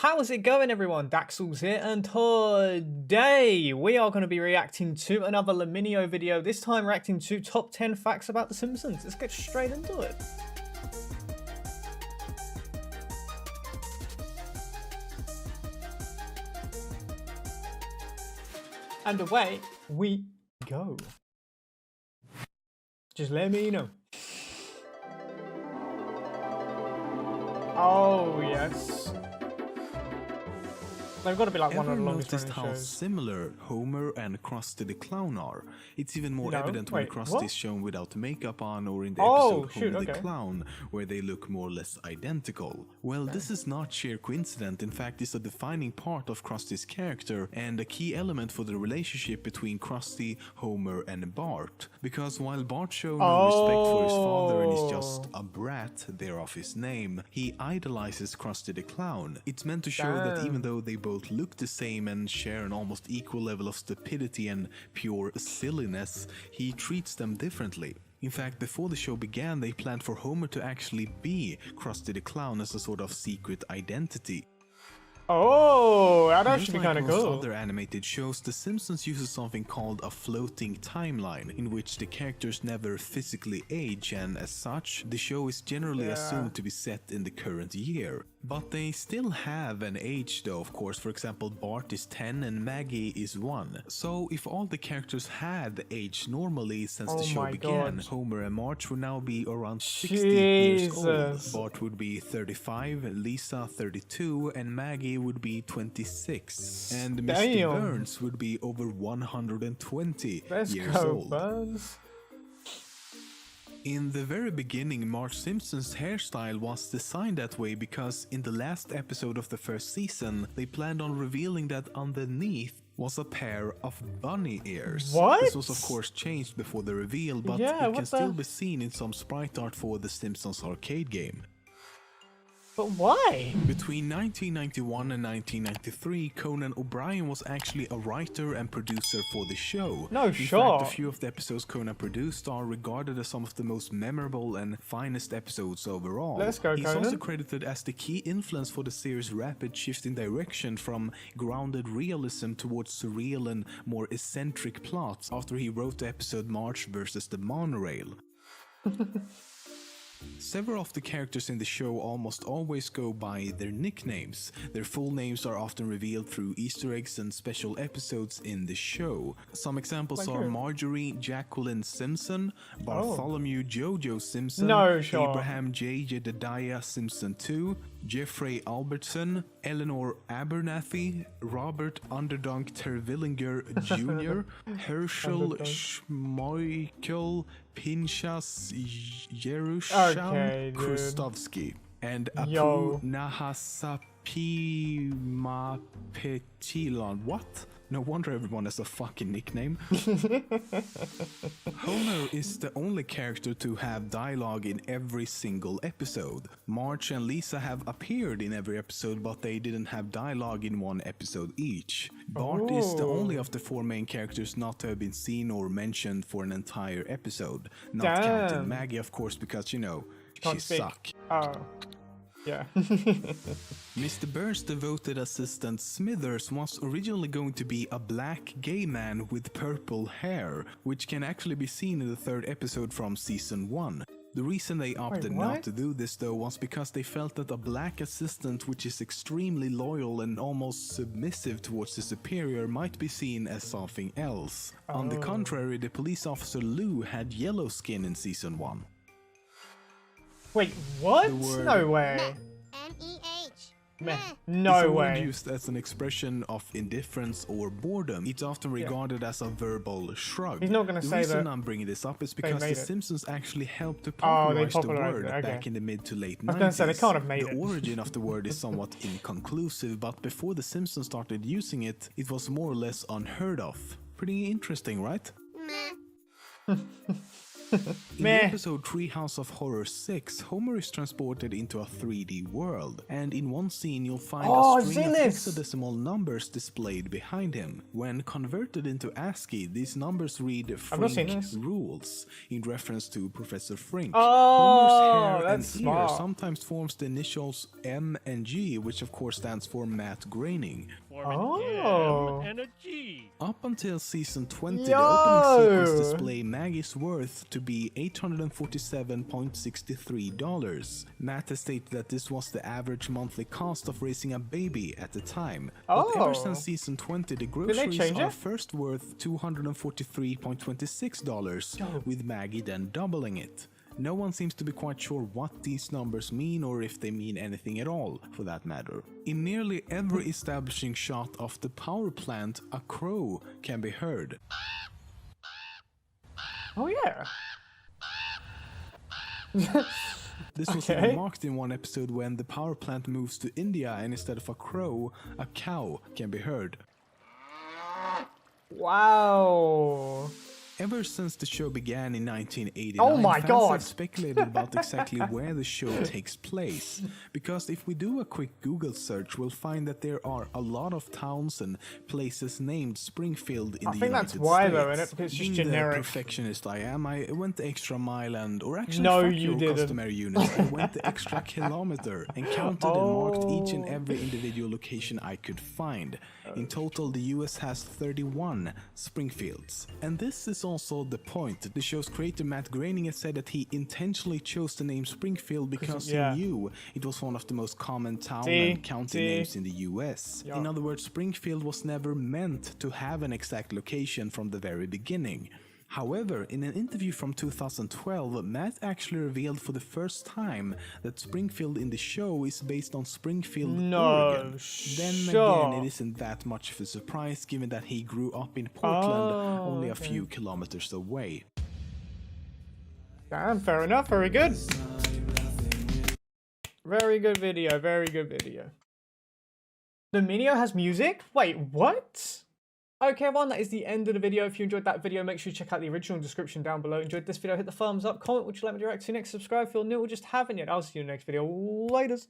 how's it going everyone? Daxellz here, and today we are going to be reacting to another LEMMiNO video, this time reacting to top 10 facts about The Simpsons. Let's get straight into it. And away we go. Just let me know. Oh, yes. They've got to be like one of the longest running shows. Ever noticed how similar Homer and Krusty the Clown are? It's even more evident when Krusty is shown without makeup on, or in the episode Homer the Clown, where they look more or less identical. Well, this is not sheer coincidence. In fact, it's a defining part of Krusty's character and a key element for the relationship between Krusty, Homer, and Bart. Because while Bart shows no respect for his father and is just a brat, thereof his name, he idolizes Krusty the Clown. It's meant to show that even though they both look the same and share an almost equal level of stupidity and pure silliness, he treats them differently. In fact, before the show began, they planned for Homer to actually be Krusty the Clown as a sort of secret identity. Oh, that actually be kind of cool. Most other animated shows, The Simpsons uses something called a floating timeline, in which the characters never physically age, and as such, the show is generally assumed to be set in the current year. But they still have an age though, of course. For example, Bart is 10 and Maggie is 1. So if all the characters had aged normally since the show began, Homer and Marge would now be around 60 years old. Bart would be 35, Lisa 32, and Maggie would be 26. And Mr. Burns would be over 120 years old. Burns. In the very beginning, Marge Simpson's hairstyle was designed that way because in the last episode of the first season, they planned on revealing that underneath was a pair of bunny ears. What? This was of course changed before the reveal, but it can still be seen in some sprite art for the Simpsons arcade game. But why? Between 1991 and 1993, Conan O'Brien was actually a writer and producer for the show. In fact, a few of the episodes Conan produced are regarded as some of the most memorable and finest episodes overall. Let's go, He's Conan. also credited as the key influence for the series' rapid shift in direction from grounded realism towards surreal and more eccentric plots after he wrote the episode Marge vs. the Monorail. Several of the characters in the show almost always go by their nicknames. Their full names are often revealed through Easter eggs and special episodes in the show. Some examples are Marjorie Jacqueline Simpson, Bartholomew Jojo Simpson, Abraham J. Jedediah Simpson II, Jeffrey Albertson, Eleanor Abernathy, Robert Underdunk Terwilliger Jr., Herschel Schmeichel Pinchas Jerusham Krustovsky, and Apu Nahasapima Petilon. What? No wonder everyone has a fucking nickname. Homer is the only character to have dialogue in every single episode. Marge and Lisa have appeared in every episode, but they didn't have dialogue in one episode each. Bart is the only of the four main characters not to have been seen or mentioned for an entire episode. Not counting Maggie, of course, because, you know, she sucks. Yeah. Mr. Burns' devoted assistant Smithers was originally going to be a black gay man with purple hair, which can actually be seen in the third episode from season 1. The reason they opted not to do this though was because they felt that a black assistant which is extremely loyal and almost submissive towards the superior might be seen as something else. On the contrary, the police officer Lou had yellow skin in season 1. Wait, what? No way. Meh. No it's a way. word used as an expression of indifference or boredom. It's often regarded as a verbal shrug. He's not going to say that. The reason I'm bringing this up is because The Simpsons actually helped to popularize the word back in the mid to late 90s. I was going to say, they can't have made it. The origin of the word is somewhat inconclusive, but before The Simpsons started using it, it was more or less unheard of. Pretty interesting, right? In the episode Treehouse of Horror 6, Homer is transported into a 3D world, and in one scene you'll find a string of hexadecimal numbers displayed behind him. When converted into ASCII, these numbers read Frink rules, in reference to Professor Frink. Homer's hair and ear sometimes forms the initials M and G, which of course stands for Matt Groening. M and a G. Up until season 20, the opening sequence display Maggie's worth to be $847.63. Matt has stated that this was the average monthly cost of raising a baby at the time. But ever since season 20, the groceries are first worth $243.26, with Maggie then doubling it. No one seems to be quite sure what these numbers mean, or if they mean anything at all, for that matter. In nearly every establishing shot of the power plant, a crow can be heard. Oh yeah. This was remarked in one episode when the power plant moves to India, and instead of a crow, a cow can be heard. Wow. Ever since the show began in 1989, fans have speculated about exactly where the show takes place. Because if we do a quick Google search, we'll find that there are a lot of towns and places named Springfield in the United States. I think that's why, though, isn't it? Because it's just generic. The perfectionist I am, I went the extra mile and, or actually, fuck your customary units, I went the extra kilometer and counted and marked each and every individual location I could find. In total, the US has 31 Springfields. And this is also the point. The show's creator Matt Groening has said that he intentionally chose the name Springfield because he knew it was one of the most common town and county names in the US. In other words, Springfield was never meant to have an exact location from the very beginning. However, in an interview from 2012, Matt actually revealed for the first time that Springfield in the show is based on Springfield, Oregon. Then again, it isn't that much of a surprise given that he grew up in Portland, only a few kilometers away. Damn, fair enough, very good. Very good video, very good video. LEMMiNO has music? Wait, what? Okay everyone, that is the end of the video. If you enjoyed that video, make sure you check out the original description down below. Enjoyed this video, hit the thumbs up, comment what you'd like me to react to next, subscribe if you're new or just haven't yet. I'll see you in the next video. Laters.